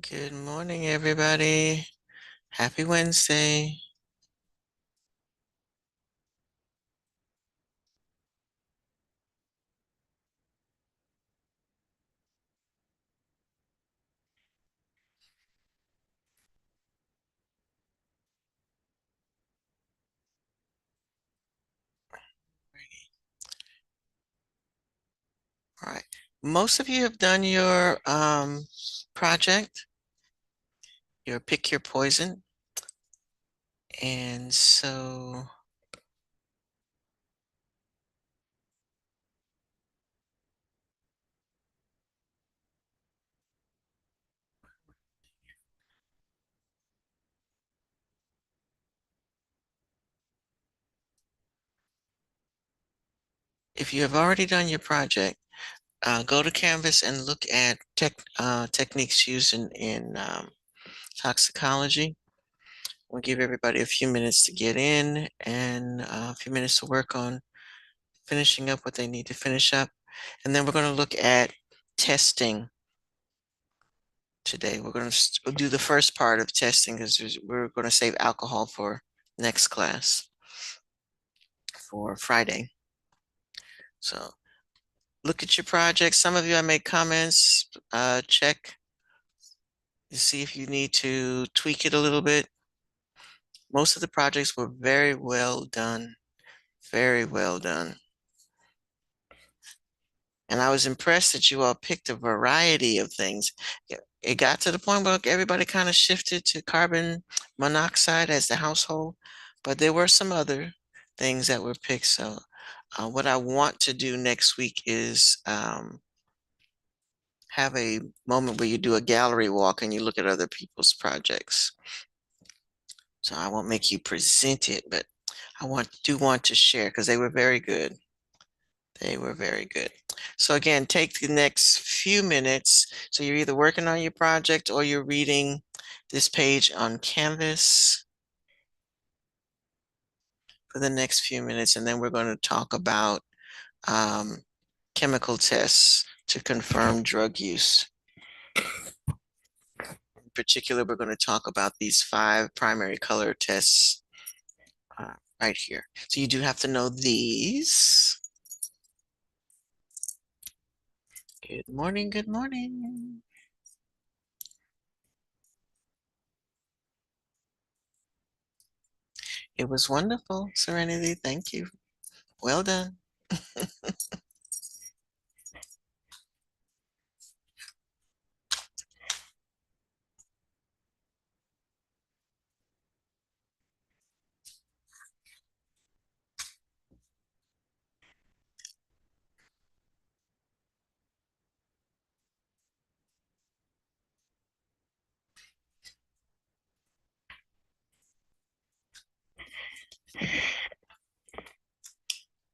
Good morning, everybody. Happy Wednesday. All right. Most of you have done your project, your pick your poison. And so if you have already done your project, go to Canvas and look at techniques used in toxicology. We'll give everybody a few minutes to get in and a few minutes to work on finishing up what they need to finish up. And then we're going to look at testing today. We're going to do the first part of testing because we're going to save alcohol for next class for Friday. So look at your project. Some of you I made comments, check to see if you need to tweak it a little bit. Most of the projects were very well done, very well done. And I was impressed that you all picked a variety of things. It got to the point where everybody kind of shifted to carbon monoxide as the household, but there were some other things that were picked. So, what I want to do next week is have a moment where you do a gallery walk and you look at other people's projects. So I won't make you present it, but do want to share because they were very good. They were very good. So again, take the next few minutes. So you're either working on your project or you're reading this page on Canvas for the next few minutes, and then we're going to talk about um, chemical tests to confirm drug use. In particular, we're going to talk about these 5 primary color tests right here. So you do have to know these. Good morning, good morning. It was wonderful, Serenity. Thank you. Well done.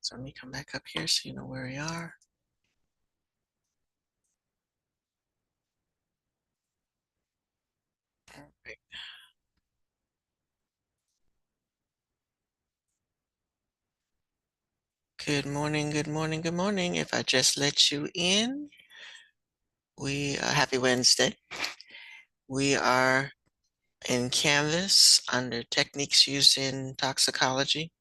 So let me come back up here so you know where we are. All right. Good morning, good morning, good morning. If I just let you in, happy Wednesday. We are in Canvas under techniques used in toxicology.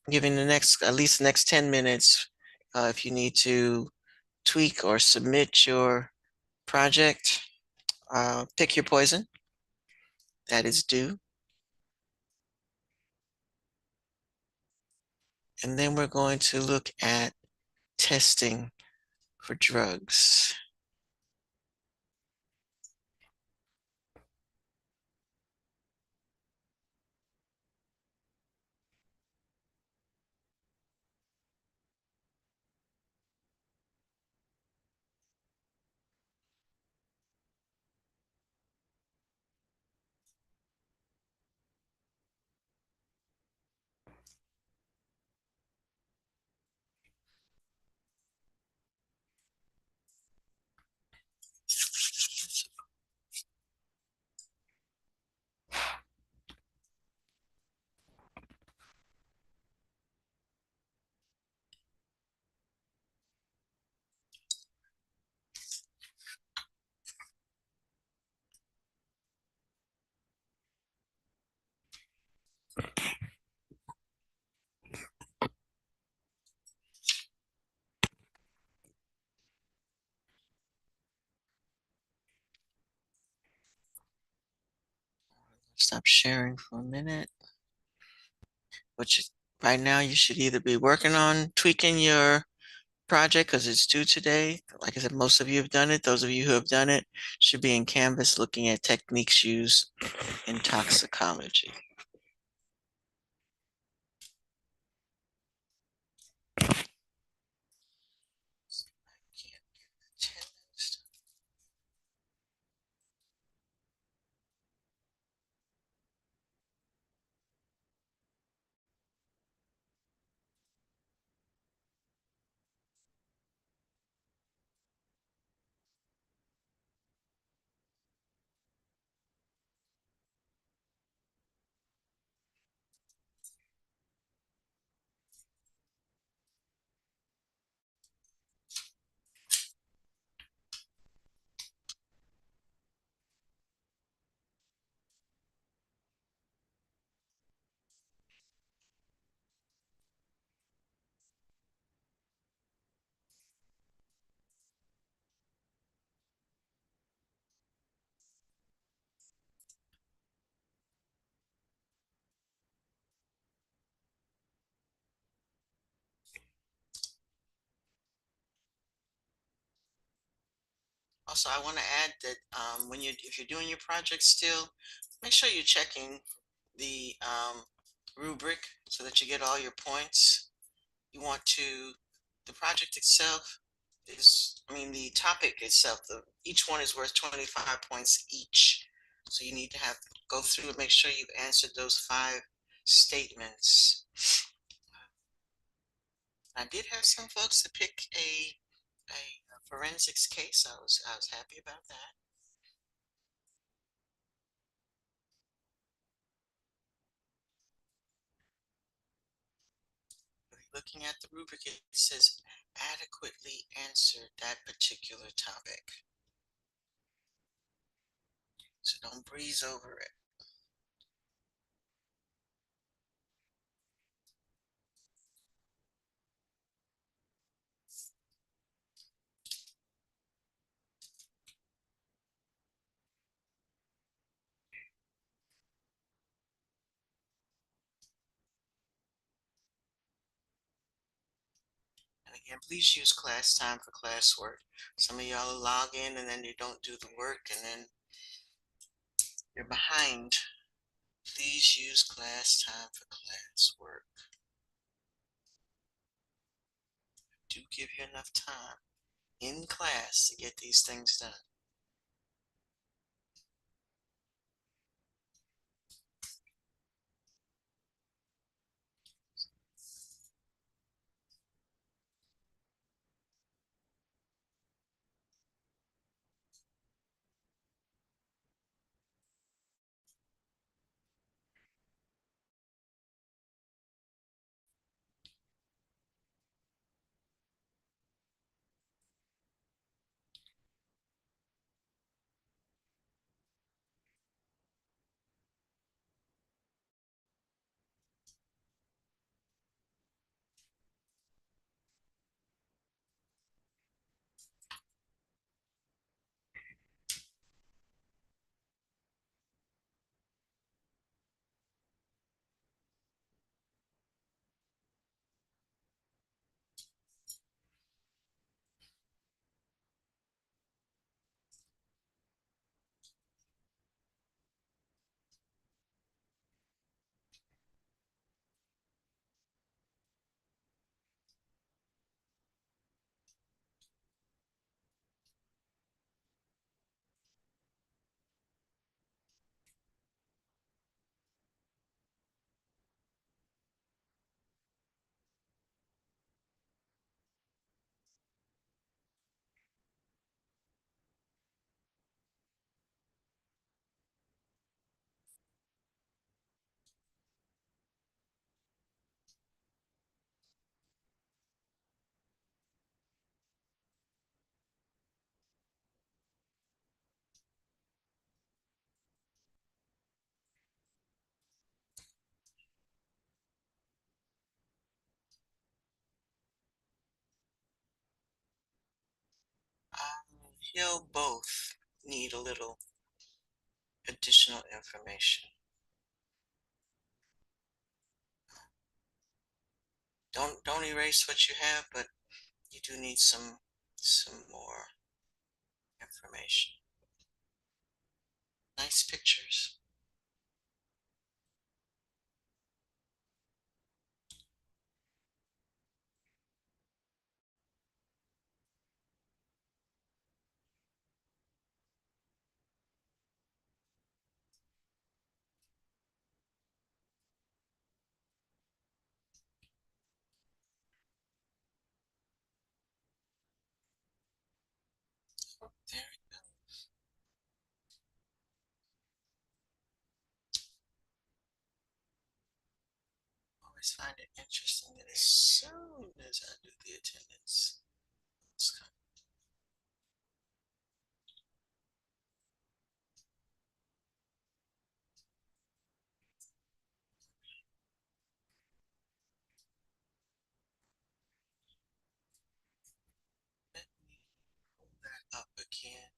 I'm giving at least the next 10 minutes if you need to tweak or submit your project. Pick your poison. That is due. And then we're going to look at testing for drugs. stop sharing for a minute. Which right now you should either be working on tweaking your project because it's due today. Like I said, most of you have done it. Those of you who have done it should be in Canvas looking at techniques used in toxicology. Also, I want to add that if you're doing your project still, make sure you're checking the rubric so that you get all your points. You want to, the project itself the topic itself, each one is worth 25 points each. So you need to go through and make sure you've answered those 5 statements. I did have some folks that pick a forensics case. I was happy about that. Looking at the rubric, it says adequately answer that particular topic. So don't breeze over it. And again, please use class time for classwork. Some of y'all log in and then you don't do the work and then you're behind. Please use class time for classwork. Do give you enough time in class to get these things done. He'll both need a little additional information. Don't erase what you have, but you do need some more information. Nice pictures. There we go. Always find it interesting that as soon as I do the attendance, it's come. Let me pull that up again.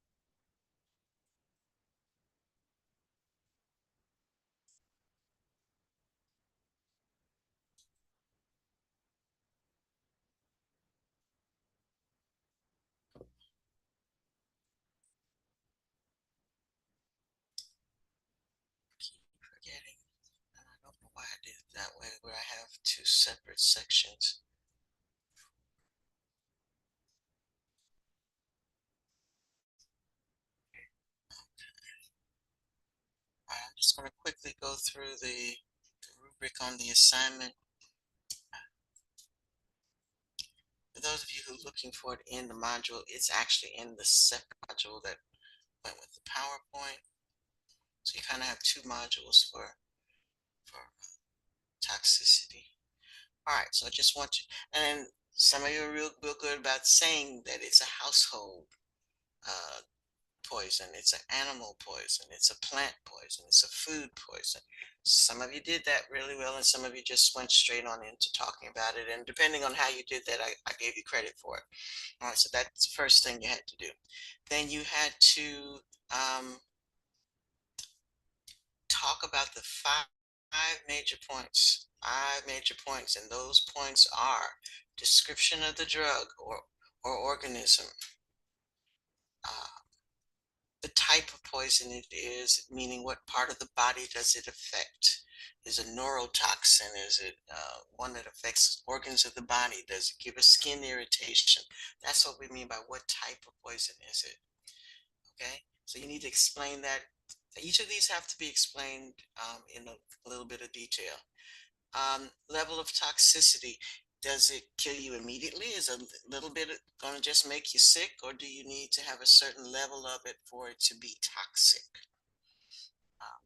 Keep forgetting. And I don't know why I did it that way, where I have two separate sections. I'm just going to quickly go through the rubric on the assignment. For those of you who are looking for it in the module, it's actually in the second module that went with the PowerPoint. So you kind of have two modules for toxicity. All right, so I just want you, and some of you are real good about saying that it's a household uh, poison, it's an animal poison, it's a plant poison, it's a food poison. Some of you did that really well, and some of you just went straight on into talking about it. And depending on how you did that, I gave you credit for it. All right, so that's the first thing you had to do. Then you had to talk about the five major points. Five major points, and those points are description of the drug or organism, uh, the type of poison it is, meaning what part of the body does it affect? Is it neurotoxin? Is it one that affects organs of the body? Does it give a skin irritation? That's what we mean by what type of poison is it. Okay, so you need to explain that. Each of these have to be explained in a little bit of detail. Level of toxicity. Does it kill you immediately? Is a little bit going to just make you sick, or do you need to have a certain level of it for it to be toxic?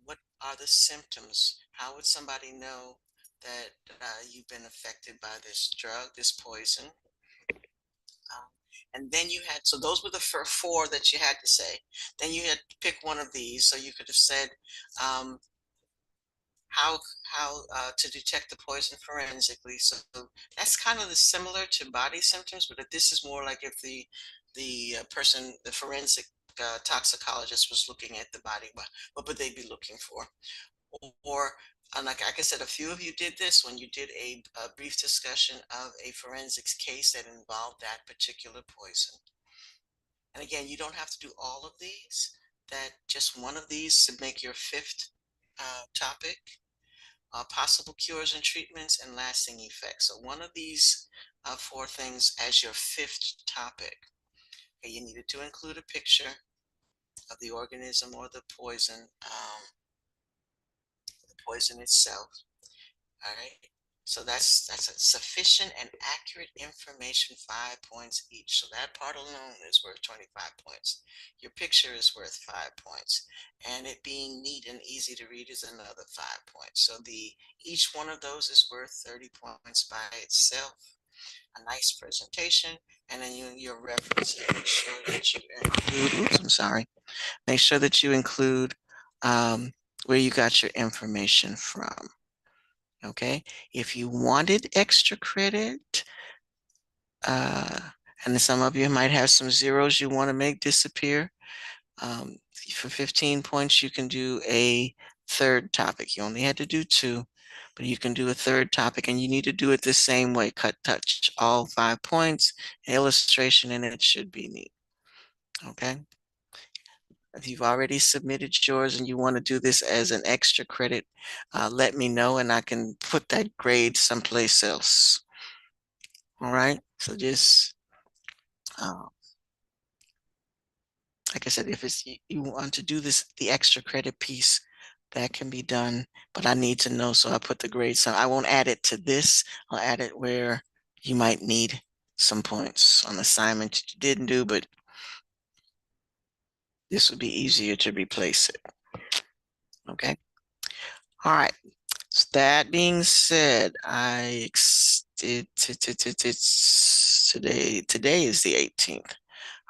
What are the symptoms? How would somebody know that you've been affected by this drug, this poison? Um, and then you had, so those were the four that you had to say. Then you had to pick one of these. So you could have said, um, how to detect the poison forensically. So that's kind of the similar to body symptoms, but if this is more like if the person, the forensic toxicologist was looking at the body, what would they be looking for? Or like I said, a few of you did this when you did a brief discussion of a forensics case that involved that particular poison. And again, you don't have to do all of these. That just one of these to make your fifth topic. Possible cures and treatments, and lasting effects. So one of these four things as your fifth topic. Okay, you needed to include a picture of the organism or the poison itself. All right. So that's a sufficient and accurate information, 5 points each. So that part alone is worth 25 points. Your picture is worth 5 points. And it being neat and easy to read is another 5 points. So each one of those is worth 30 points by itself. A nice presentation, and then your references. Make sure that you include, oops, I'm sorry. Make sure that you include where you got your information from. Okay, if you wanted extra credit, uh, and some of you might have some zeros you want to make disappear, for 15 points, you can do a third topic. You only had to do two, but you can do a third topic, and you need to do it the same way. Touch all 5 points, illustration, and it should be neat. Okay. If you've already submitted yours and you want to do this as an extra credit, let me know and I can put that grade someplace else. All right. So just uh, like I said, if it's you want to do this, the extra credit piece, that can be done, but I need to know, so I put the grade. So I won't add it to this. I'll add it where you might need some points on assignment you didn't do, but this would be easier to replace it. Okay. All right. So that being said, today is the 18th.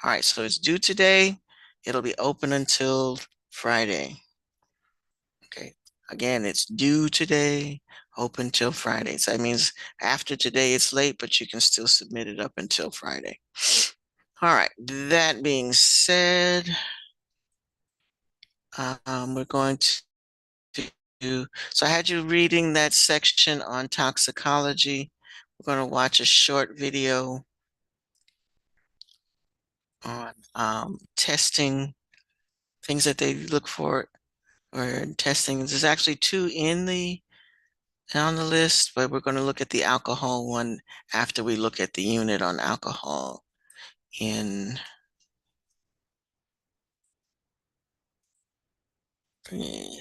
All right, so it's due today. It'll be open until Friday. Okay. Again, it's due today, open till Friday. So that means after today it's late, but you can still submit it up until Friday. All right, that being said, we're going to do, so I had you reading that section on toxicology. We're going to watch a short video on testing, things that they look for or testing. There's actually two on the list, but we're going to look at the alcohol one after we look at the unit on alcohol in okay.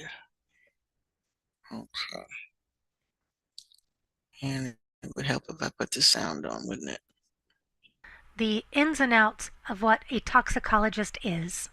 And it would help if I put the sound on, wouldn't it? The ins and outs of what a toxicologist is.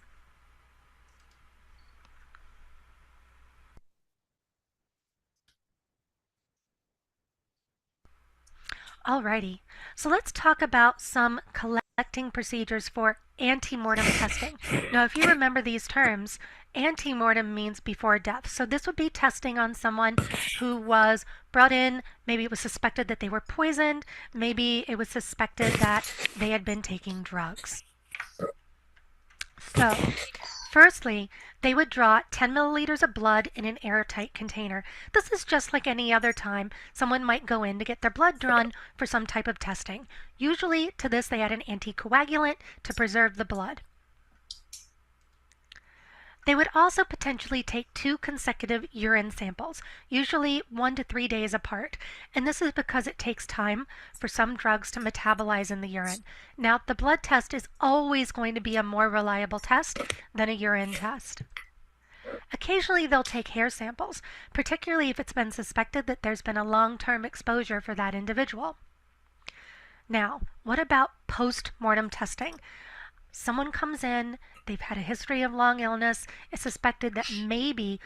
Alrighty, so let's talk about some collecting procedures for antemortem testing. Now, if you remember these terms, antemortem means before death. So this would be testing on someone who was brought in, maybe it was suspected that they were poisoned, maybe it was suspected that they had been taking drugs. So, firstly, they would draw 10 milliliters of blood in an airtight container. This is just like any other time someone might go in to get their blood drawn for some type of testing. Usually to this they add an anticoagulant to preserve the blood. They would also potentially take 2 consecutive urine samples, usually 1 to 3 days apart, and this is because it takes time for some drugs to metabolize in the urine. Now, the blood test is always going to be a more reliable test than a urine test. Occasionally, they'll take hair samples, particularly if it's been suspected that there's been a long-term exposure for that individual. Now, what about post-mortem testing? Someone comes in, they've had a history of long illness, it's suspected that maybe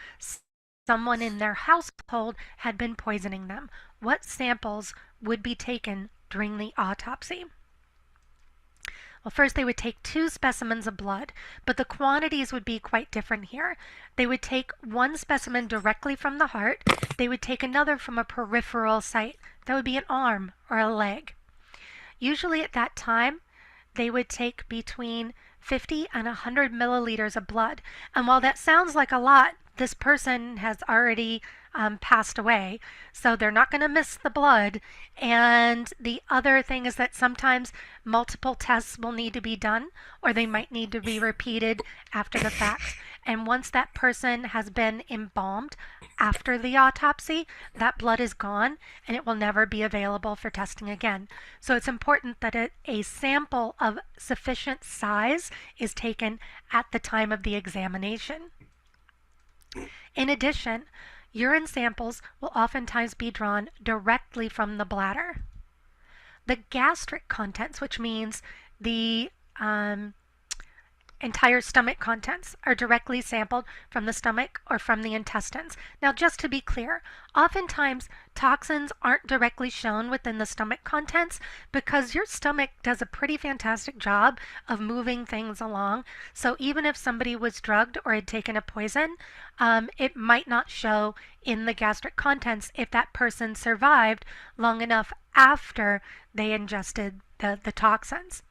someone in their household had been poisoning them. What samples would be taken during the autopsy? Well, first they would take 2 specimens of blood, but the quantities would be quite different here. They would take 1 specimen directly from the heart, they would take another from a peripheral site. That would be an arm or a leg. Usually at that time, they would take between 50 and 100 milliliters of blood. And while that sounds like a lot, this person has already passed away, so they're not going to miss the blood. And the other thing is that sometimes multiple tests will need to be done, or they might need to be repeated after the fact. And once that person has been embalmed after the autopsy, that blood is gone and it will never be available for testing again. So it's important that a sample of sufficient size is taken at the time of the examination. In addition, urine samples will oftentimes be drawn directly from the bladder. The gastric contents, which means the entire stomach contents, are directly sampled from the stomach or from the intestines. Now, just to be clear, oftentimes toxins aren't directly shown within the stomach contents because your stomach does a pretty fantastic job of moving things along. So even if somebody was drugged or had taken a poison, it might not show in the gastric contents if that person survived long enough after they ingested the toxins.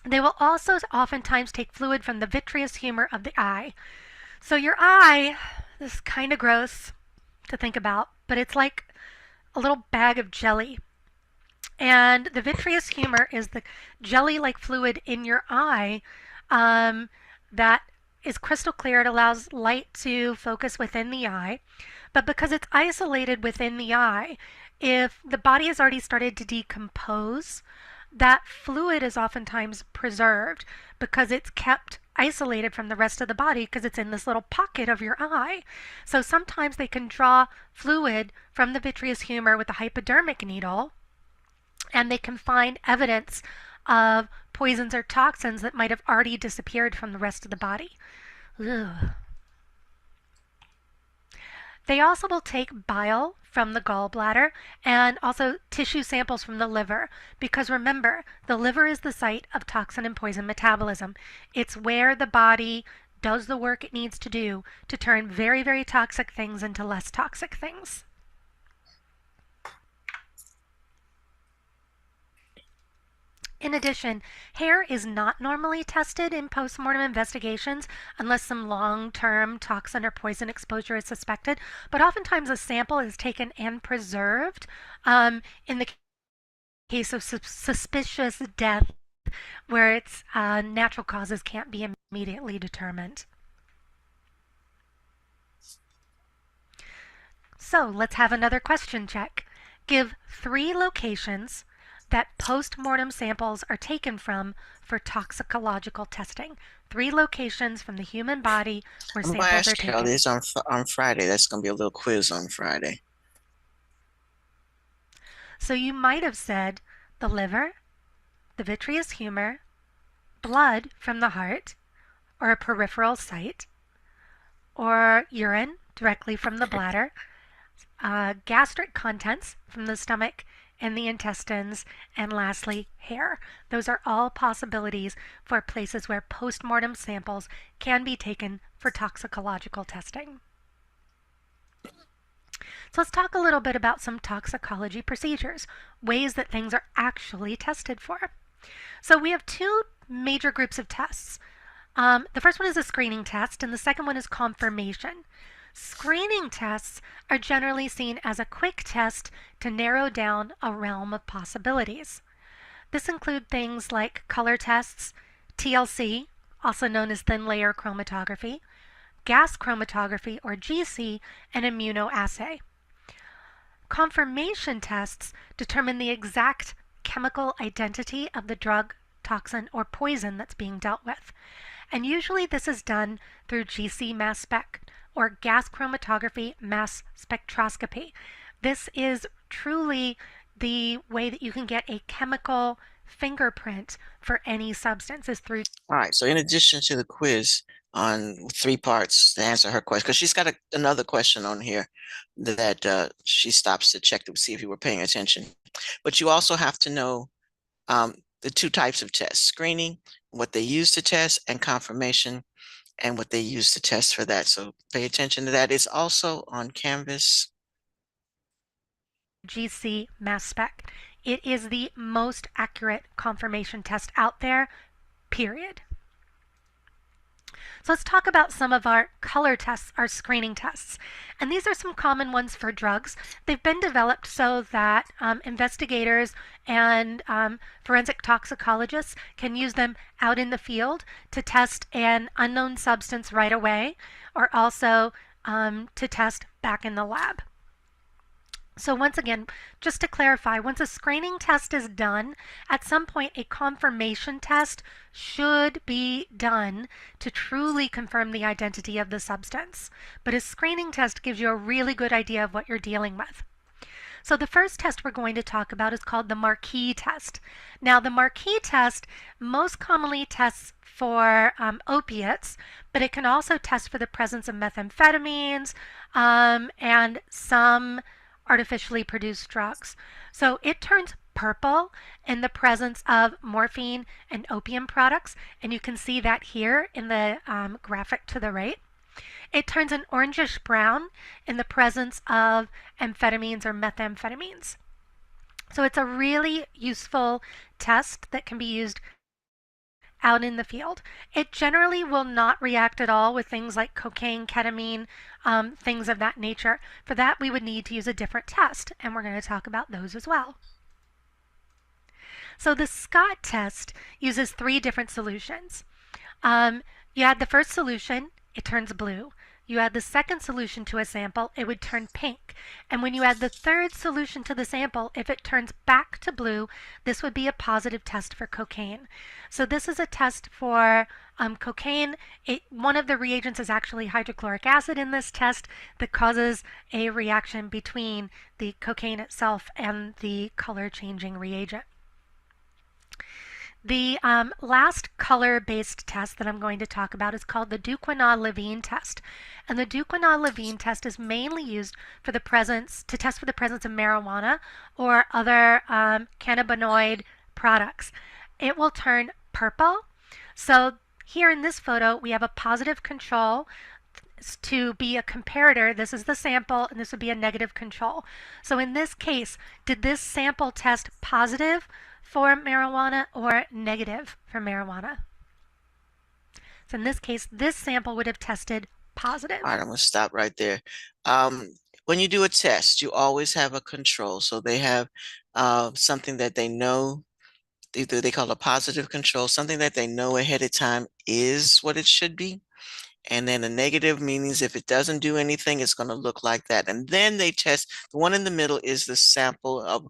They will also oftentimes take fluid from the vitreous humor of the eye. So your eye, this is kind of gross, to think about, but it's like a little bag of jelly. And the vitreous humor is the jelly-like fluid in your eye that is crystal clear. It allows light to focus within the eye. But because it's isolated within the eye, if the body has already started to decompose, that fluid is oftentimes preserved because it's kept isolated from the rest of the body because it's in this little pocket of your eye. So sometimes they can draw fluid from the vitreous humor with a hypodermic needle, and they can find evidence of poisons or toxins that might have already disappeared from the rest of the body. Ugh. They also will take bile from the gallbladder and also tissue samples from the liver, because remember, the liver is the site of toxin and poison metabolism. It's where the body does the work it needs to do to turn very, very toxic things into less toxic things. In addition, hair is not normally tested in postmortem investigations unless some long-term toxin or poison exposure is suspected, but oftentimes a sample is taken and preserved in the case of suspicious death where its natural causes can't be immediately determined. So let's have another question check. Give 3 locations that post-mortem samples are taken from for toxicological testing. 3 locations from the human body where I'm going to samples are ask you all taken. this on Friday. That's going to be a little quiz on Friday. So you might have said the liver, the vitreous humor, blood from the heart, or a peripheral site, or urine directly from the bladder, gastric contents from the stomach and the intestines, and lastly, hair. Those are all possibilities for places where postmortem samples can be taken for toxicological testing. So let's talk a little bit about some toxicology procedures, ways that things are actually tested for. So we have 2 major groups of tests. The first one is a screening test, and the second one is confirmation. Screening tests are generally seen as a quick test to narrow down a realm of possibilities. This includes things like color tests, TLC, also known as thin layer chromatography, gas chromatography or GC, and immunoassay. Confirmation tests determine the exact chemical identity of the drug, toxin, or poison that's being dealt with. And usually this is done through GC mass spec or gas chromatography mass spectroscopy. This is truly the way that you can get a chemical fingerprint for any substance is through. All right. So in addition to the quiz on 3 parts to answer her question, because she's got another question on here that she stops to check to see if you were paying attention. But you also have to know the 2 types of tests: screening, what they use to test, and confirmation, and what they use to test for that. So pay attention to that. It's also on Canvas. GC mass spec. It is the most accurate confirmation test out there, period. So let's talk about some of our color tests, our screening tests. And these are some common ones for drugs. They've been developed so that investigators and forensic toxicologists can use them out in the field to test an unknown substance right away, or also to test back in the lab. So once again, just to clarify, once a screening test is done, at some point a confirmation test should be done to truly confirm the identity of the substance. But a screening test gives you a really good idea of what you're dealing with. So the first test we're going to talk about is called the Marquis test. Now the Marquis test most commonly tests for opiates, but it can also test for the presence of methamphetamines and some artificially produced drugs. So it turns purple in the presence of morphine and opium products, and you can see that here in the graphic to the right. It turns an orangish brown in the presence of amphetamines or methamphetamines. So it's a really useful test that can be used out in the field. It generally will not react at all with things like cocaine, ketamine, things of that nature. For that, we would need to use a different test, and we're going to talk about those as well. So the Scott test uses 3 different solutions. You add the first solution, it turns blue. You add the second solution to a sample, it would turn pink. And when you add the third solution to the sample, if it turns back to blue, this would be a positive test for cocaine. So this is a test for cocaine. One of the reagents is actually hydrochloric acid in this test that causes a reaction between the cocaine itself and the color changing reagent. The last color-based test that I'm going to talk about is called the Duquesnoy-Levine test. And the Duquesnoy-Levine test is mainly used for the to test for the presence of marijuana or other cannabinoid products. It will turn purple. So here in this photo, we have a positive control to be a comparator. This is the sample, and this would be a negative control. So in this case, did this sample test positive for marijuana or negative for marijuana? So in this case, this sample would have tested positive. All right, I'm going to stop right there. When you do a test, you always have a control. So they have something that they know, either they call a positive control, something that they know ahead of time is what it should be. And then a negative means if it doesn't do anything, it's going to look like that. And then they test, the one in the middle is the sample of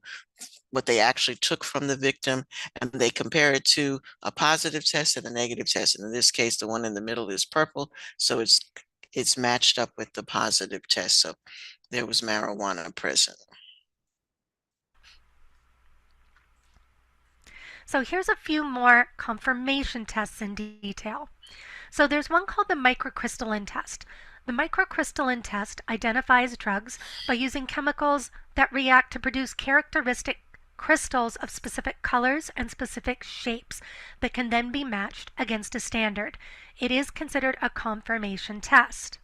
what they actually took from the victim, and they compare it to a positive test and a negative test. And in this case, the one in the middle is purple, so it's matched up with the positive test. So there was marijuana present. So here's a few more confirmation tests in detail. So there's one called the microcrystalline test. The microcrystalline test identifies drugs by using chemicals that react to produce characteristic crystals of specific colors and specific shapes that can then be matched against a standard. It is considered a confirmation test.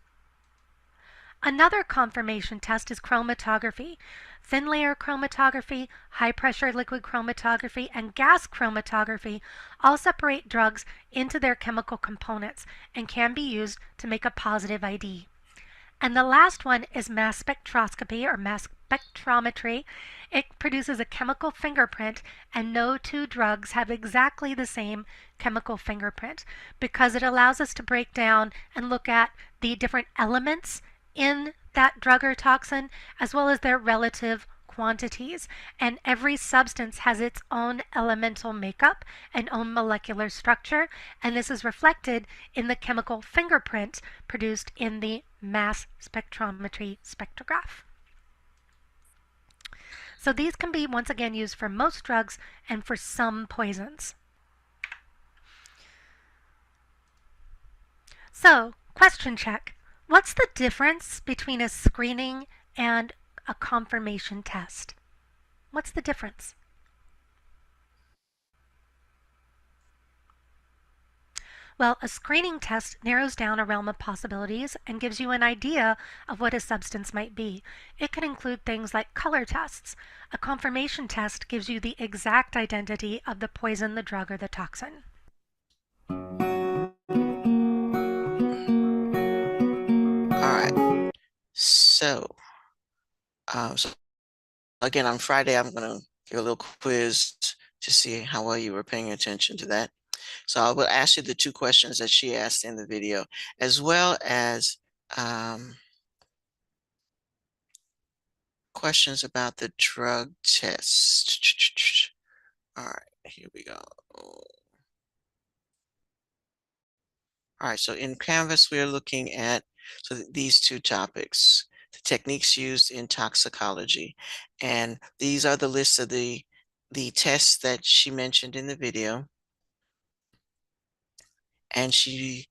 Another confirmation test is chromatography. Thin layer chromatography, high pressure liquid chromatography, and gas chromatography all separate drugs into their chemical components and can be used to make a positive ID. And the last one is mass spectroscopy or mass spectrometry. It produces a chemical fingerprint, and no 2 drugs have exactly the same chemical fingerprint because it allows us to break down and look at the different elements in that drug or toxin as well as their relative quantities. And every substance has its own elemental makeup and own molecular structure, and this is reflected in the chemical fingerprint produced in the mass spectrometry spectrograph. So these can be once again used for most drugs and for some poisons. So, question check. What's the difference between a screening and a confirmation test? What's the difference? Well, a screening test narrows down a realm of possibilities and gives you an idea of what a substance might be. It can include things like color tests. A confirmation test gives you the exact identity of the poison, the drug, or the toxin. All right. So again, on Friday, I'm going to give a little quiz to see how well you were paying attention to that. So I will ask you the 2 questions that she asked in the video, as well as questions about the drug test. All right, here we go. All right, so in Canvas, we're looking at these 2 topics, the techniques used in toxicology. And these are the lists of the tests that she mentioned in the video. And she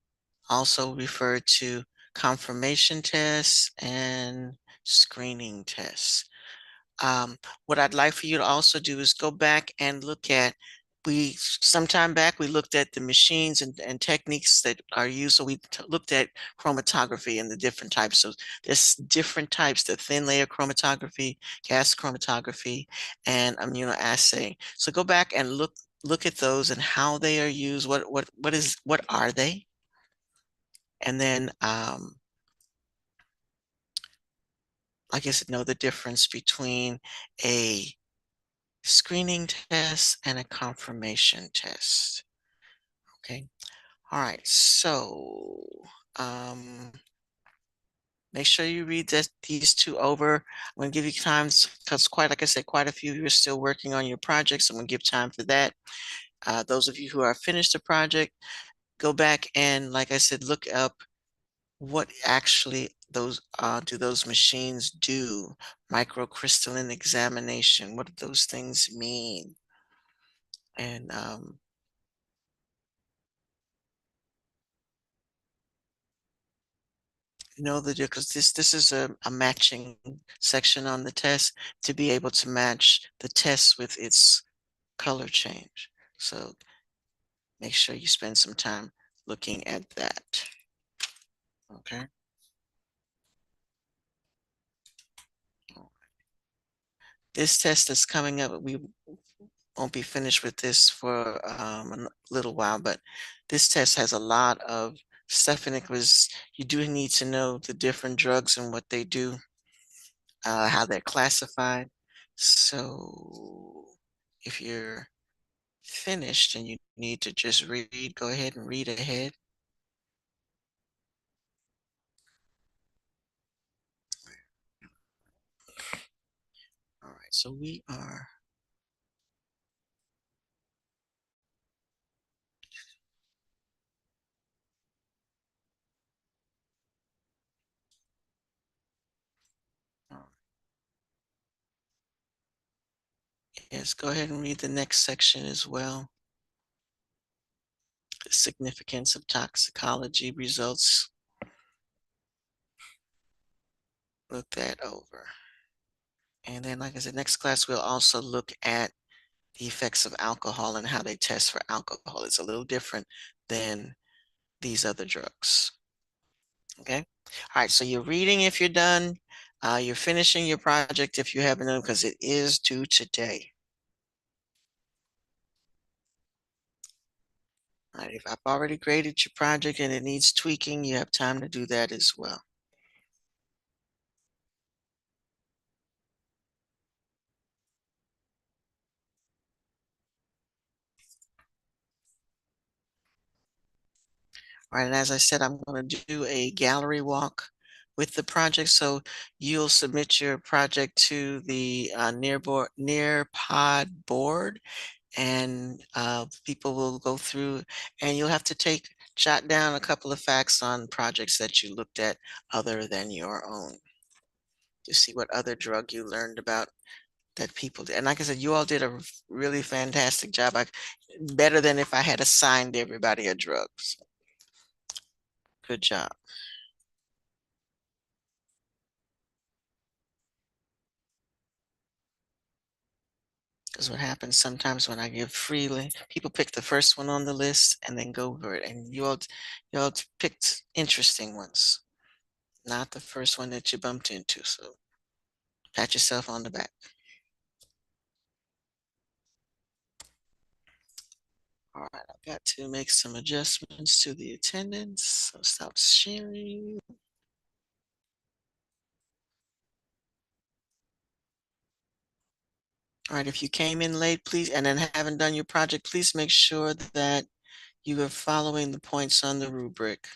also referred to confirmation tests and screening tests. What I'd like for you to also do is go back and look at, sometime back we looked at the machines and techniques that are used. So we looked at chromatography and the different types. So there's different types, the thin layer chromatography, gas chromatography, and immunoassay. So go back and look look at those and how they are used. What are they? And then, like I said, know the difference between a screening test and a confirmation test. Okay. All right. So, um, make sure you read these two over. I'm going to give you time because quite, like I said, quite a few of you are still working on your projects. I'm going to give time for that. Those of you who are finished the project, go back and, like I said, look up what actually those machines do. Microcrystalline examination. What do those things mean? And know that because this is a matching section on the test to be able to match the test with its color change. So make sure you spend some time looking at that. Okay. This test is coming up. We won't be finished with this for a little while, but this test has a lot of stuff in it because you do need to know the different drugs and what they do, how they're classified. So if you're finished and you need to just read, go ahead and read ahead. All right, so we are. Yes, go ahead and read the next section as well. The significance of toxicology results. Look that over. And then, like I said, next class, we'll also look at the effects of alcohol and how they test for alcohol. It's a little different than these other drugs. Okay. All right. So you're reading if you're done. You're finishing your project if you haven't done because it is due today. All right. If I've already graded your project and it needs tweaking, you have time to do that as well. All right, and as I said, I'm going to do a gallery walk with the project. So you'll submit your project to the Nearpod board, and people will go through, and you'll have to jot down a couple of facts on projects that you looked at other than your own to see what other drug you learned about that people did. And like I said, you all did a really fantastic job. Better than if I had assigned everybody a drug. So good job. Because what happens sometimes when I give freely, people pick the first one on the list and then go over it. And you all picked interesting ones, not the first one that you bumped into. So pat yourself on the back. All right, I've got to make some adjustments to the attendance. So stop sharing. All right, if you came in late, please, and then haven't done your project, please make sure that you are following the points on the rubric.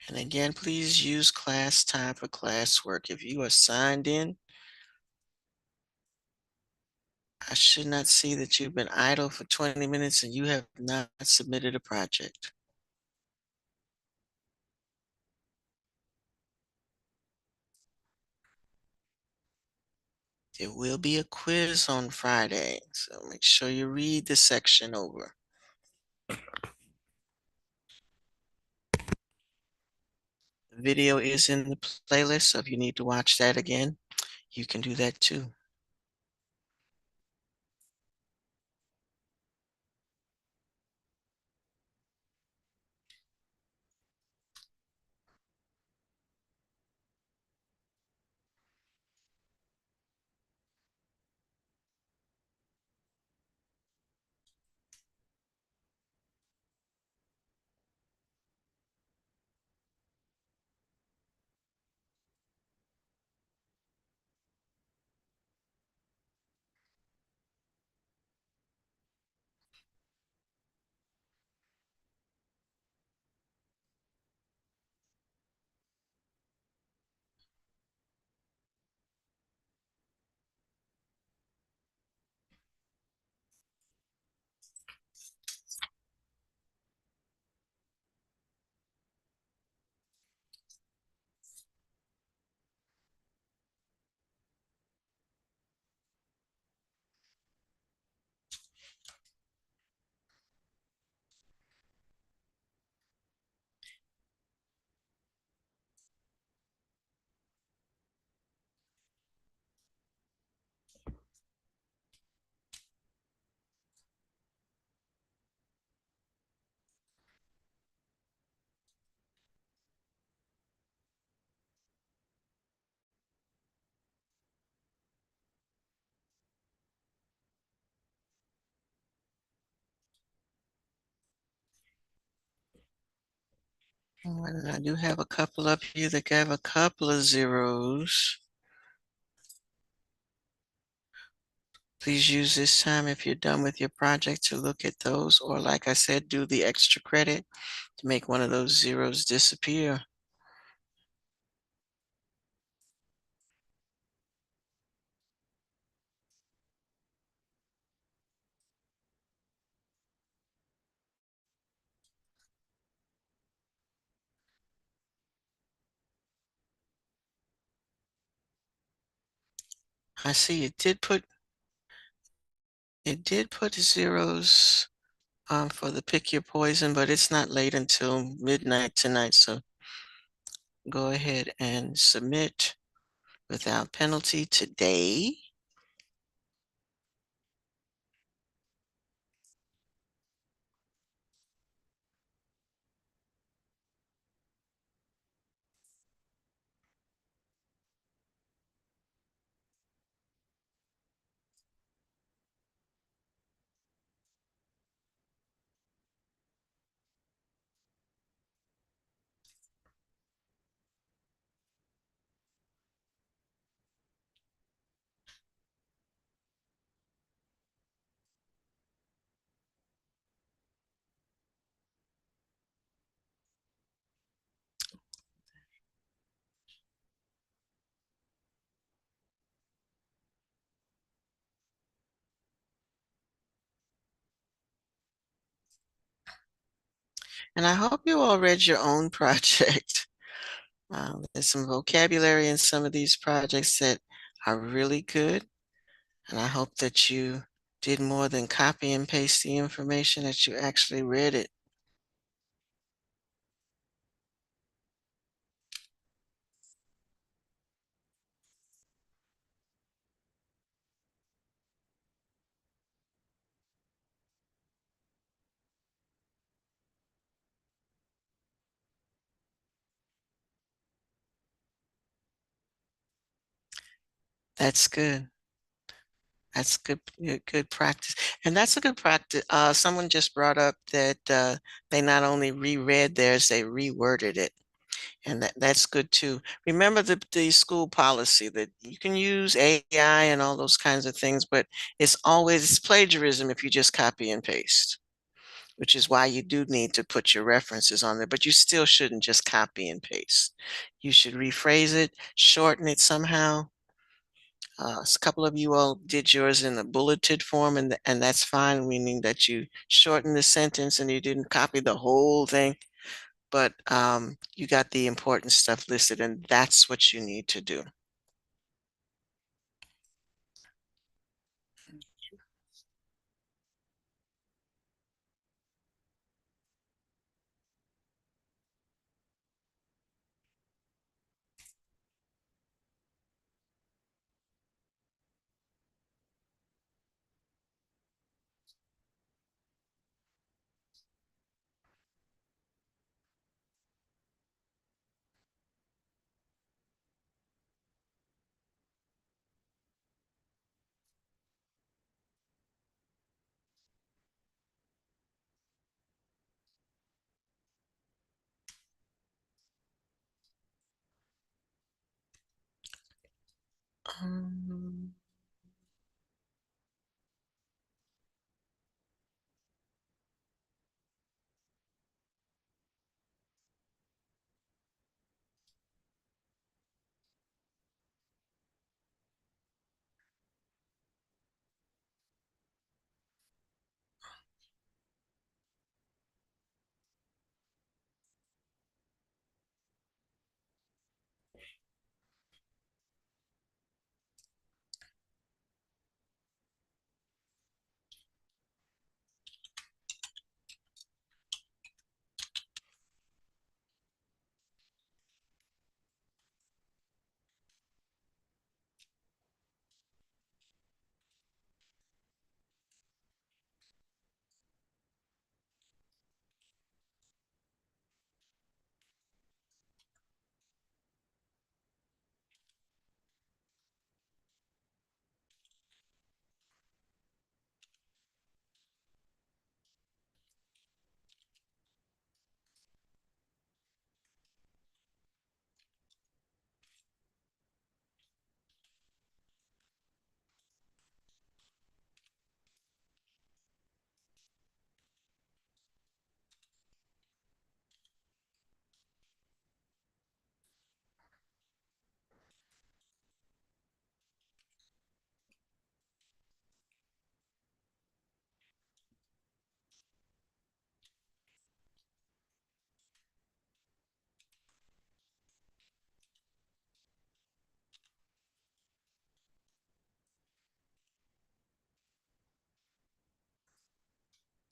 And again, please use class time for classwork. If you are signed in, I should not see that you've been idle for 20 minutes and you have not submitted a project. There will be a quiz on Friday, so make sure you read the section over. The video is in the playlist, so if you need to watch that again, you can do that too. And I do have a couple of you that have a couple of zeros. Please use this time if you're done with your project to look at those, or like I said, do the extra credit to make one of those zeros disappear. I see it did put zeros for the pick your poison, but it's not late until midnight tonight, so go ahead and submit without penalty today. And I hope you all read your own project. There's some vocabulary in some of these projects that are really good. And I hope that you did more than copy and paste the information, that you actually read it. That's good. That's good practice. And that's a good practice. Someone just brought up that they not only reread theirs, they reworded it. And that's good too. Remember the school policy that you can use AI and all those kinds of things, but it's plagiarism if you just copy and paste, which is why you do need to put your references on there, but you still shouldn't just copy and paste. You should rephrase it, shorten it somehow, A couple of you all did yours in a bulleted form, and that's fine, meaning that you shortened the sentence and you didn't copy the whole thing, but you got the important stuff listed, and that's what you need to do. Um,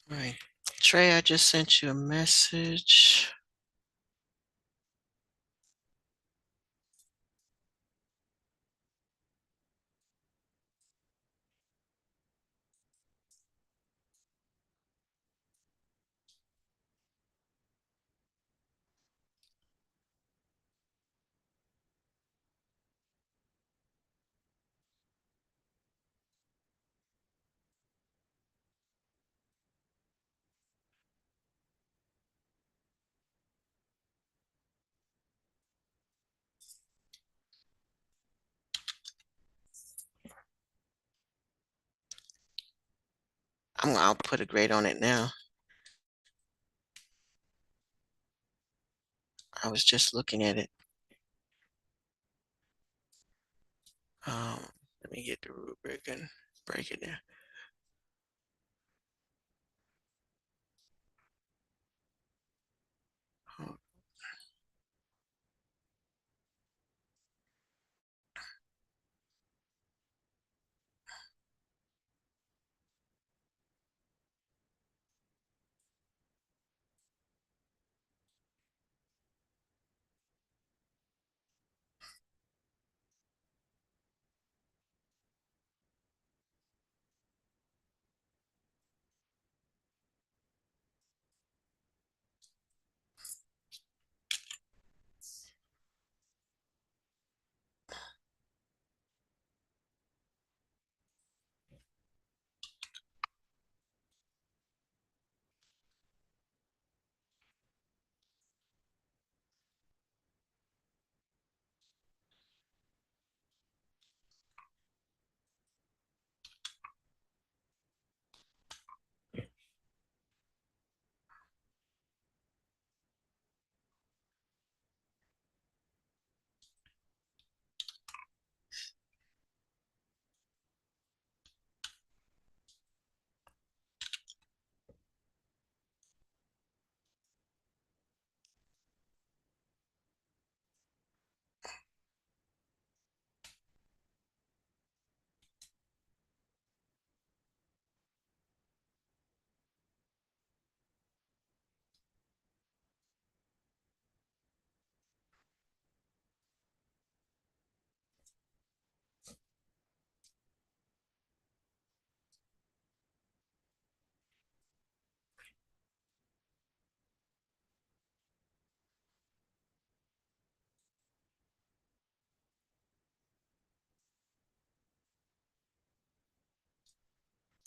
right. Trey, I just sent you a message. I'll put a grade on it now. I was just looking at it. Um, Let me get the rubric and break it down. Oh,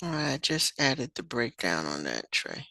I just added the breakdown on that tray.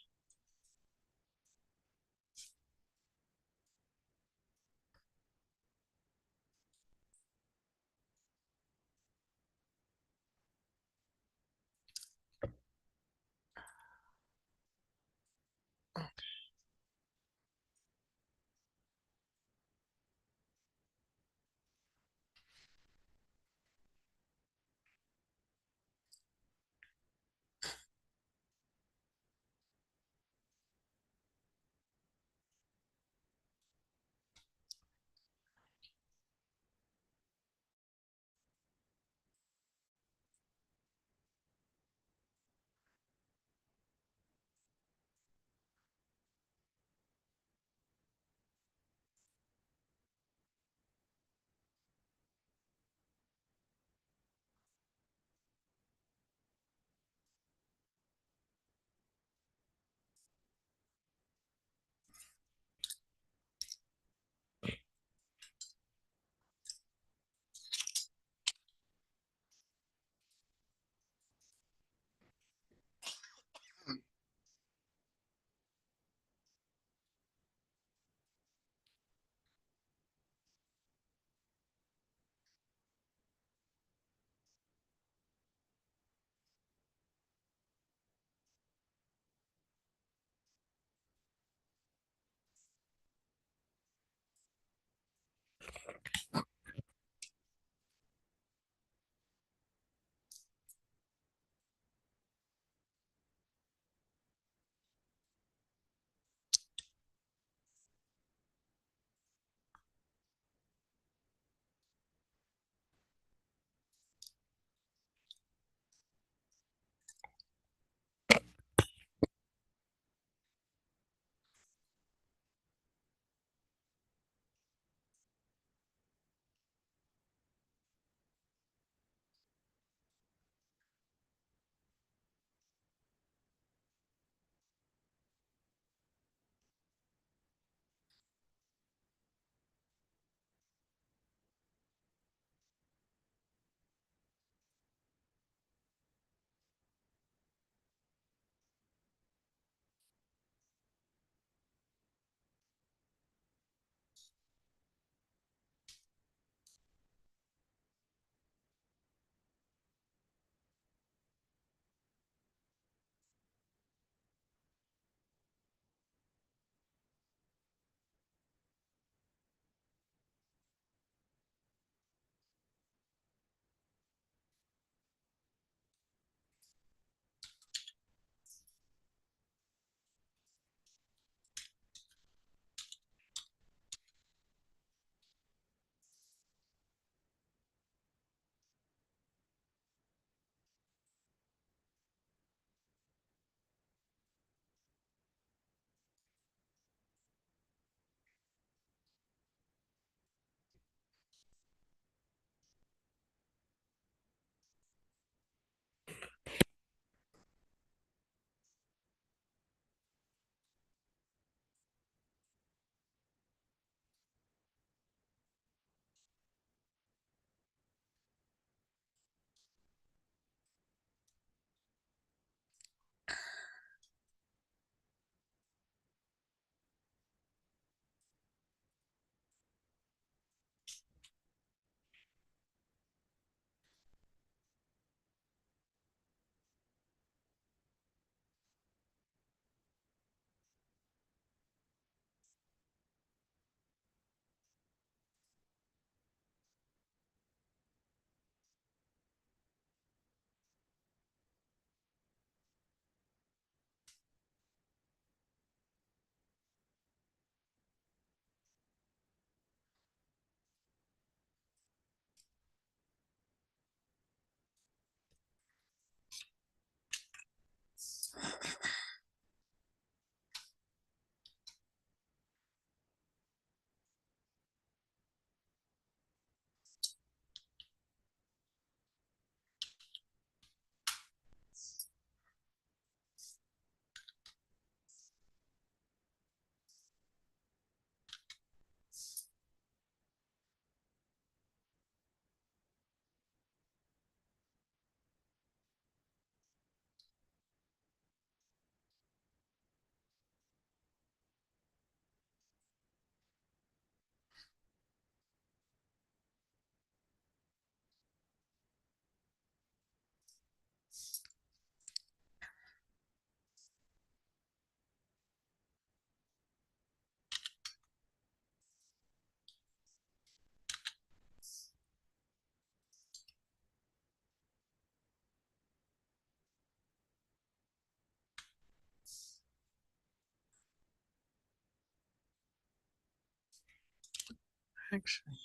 Actually,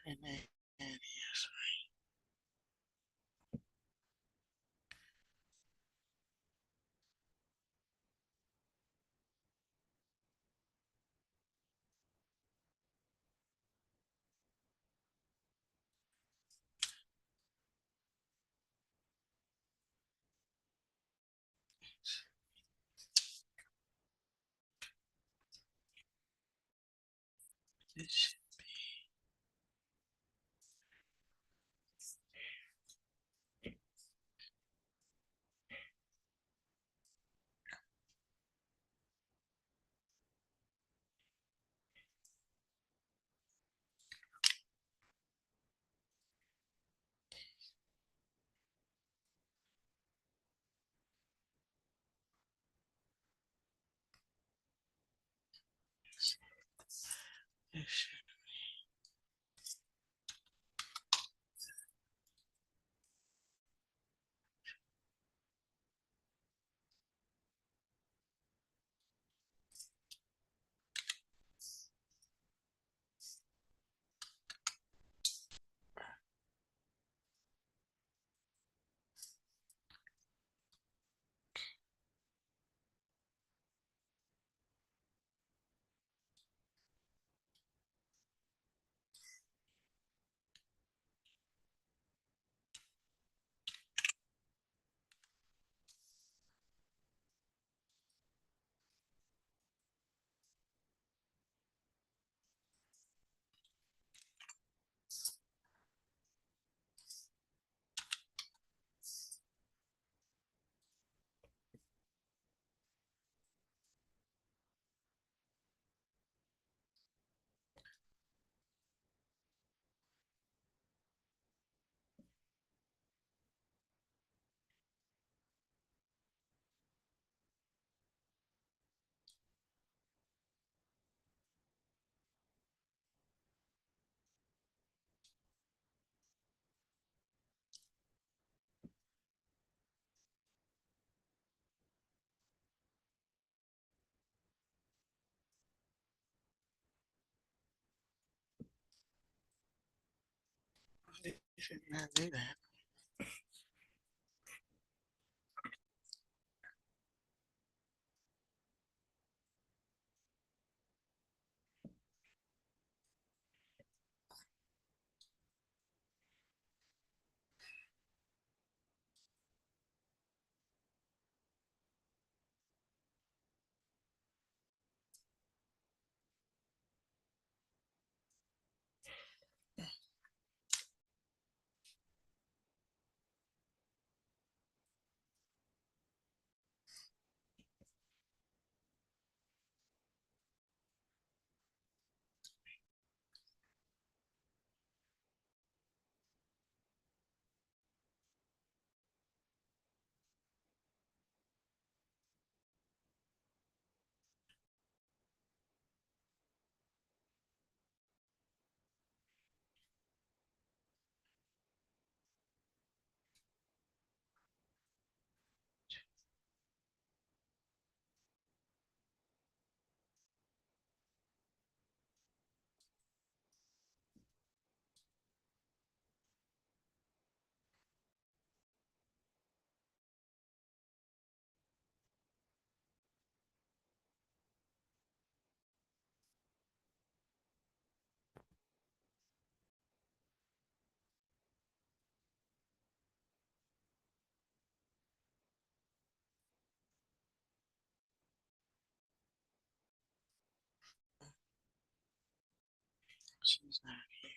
and yes. This should not do that. She's not here.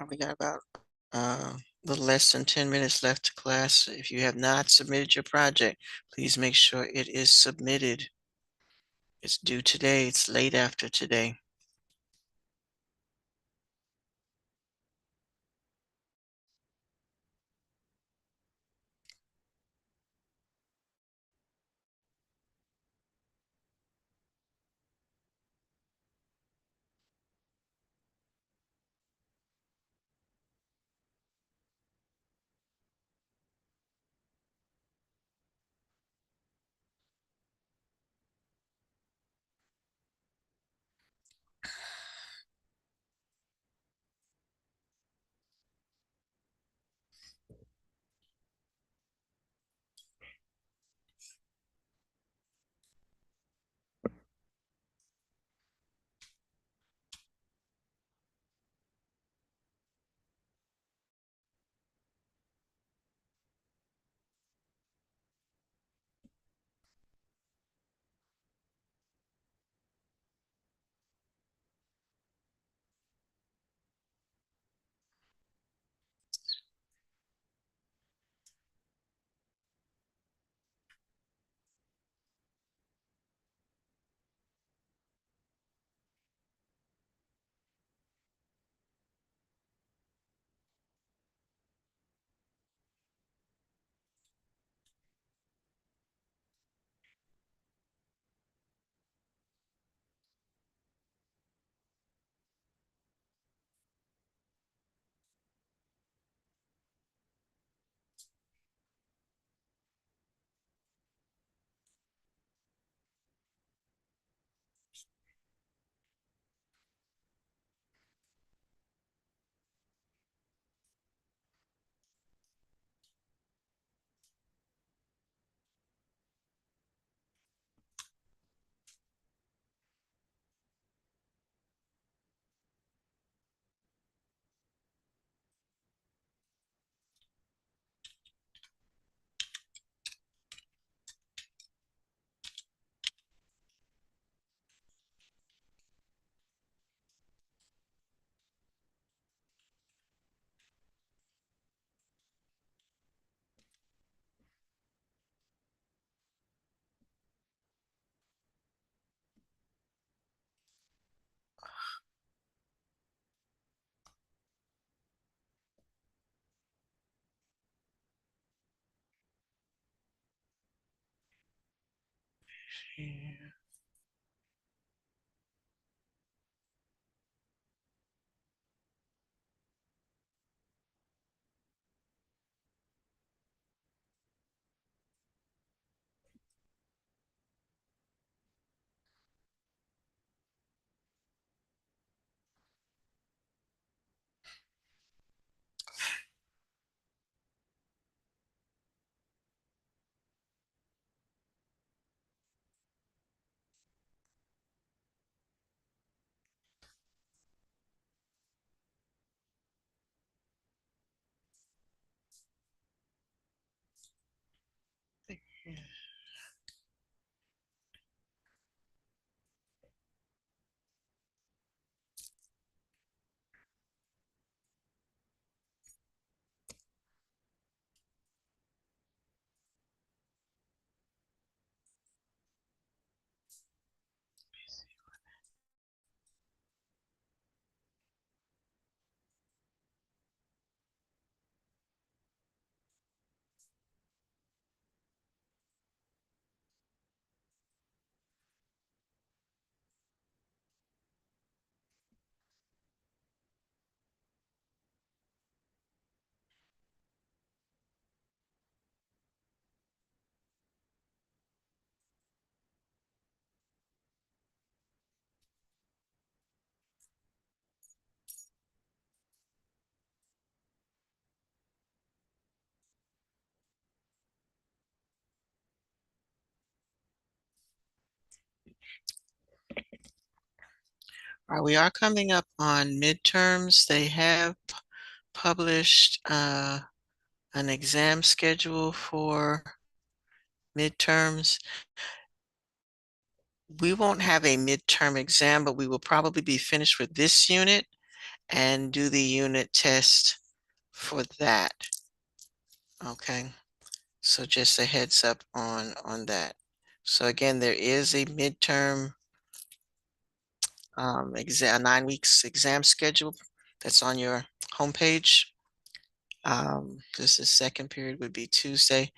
We got about a little less than 10 minutes left to class. If you have not submitted your project, please make sure it is submitted. It's due today. It's late after today. Yeah. We are coming up on midterms. They have published an exam schedule for midterms. We won't have a midterm exam, but we will probably be finished with this unit and do the unit test for that. Okay, so just a heads up on that. So again, there is a midterm exam, 9 weeks exam schedule that's on your homepage. This is second period would be Tuesday.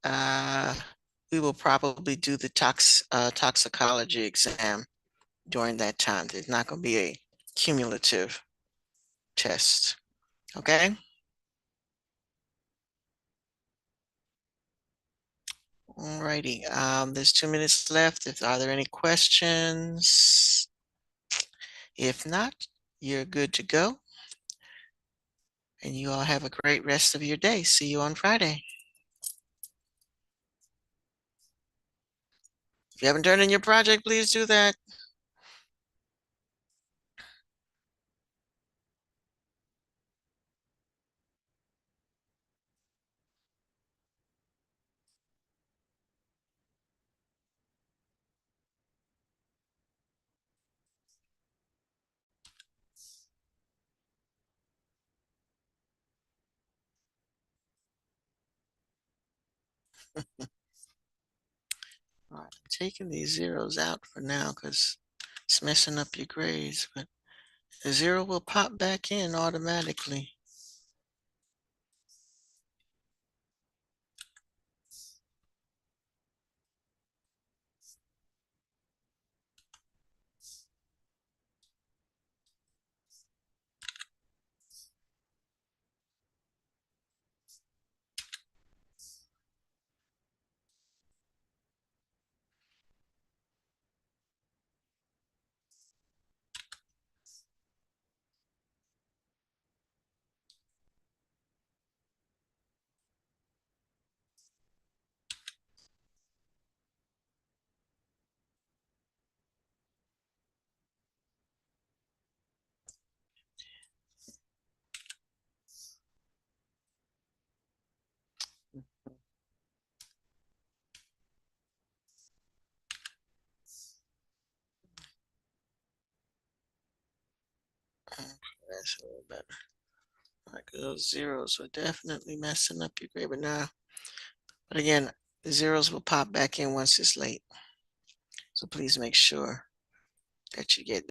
We will probably do the toxicology exam during that time. There's not going to be a cumulative test. Okay. Alrighty. There's 2 minutes left. Are there any questions? If not, you're good to go. And you all have a great rest of your day. See you on Friday. If you haven't turned in your project, please do that. All right, I'm taking these zeros out for now because it's messing up your grades, but the zero will pop back in automatically. Okay, that's a little better. Like those zeros were definitely messing up your grade, but again, the zeros will pop back in once it's late. So please make sure that you get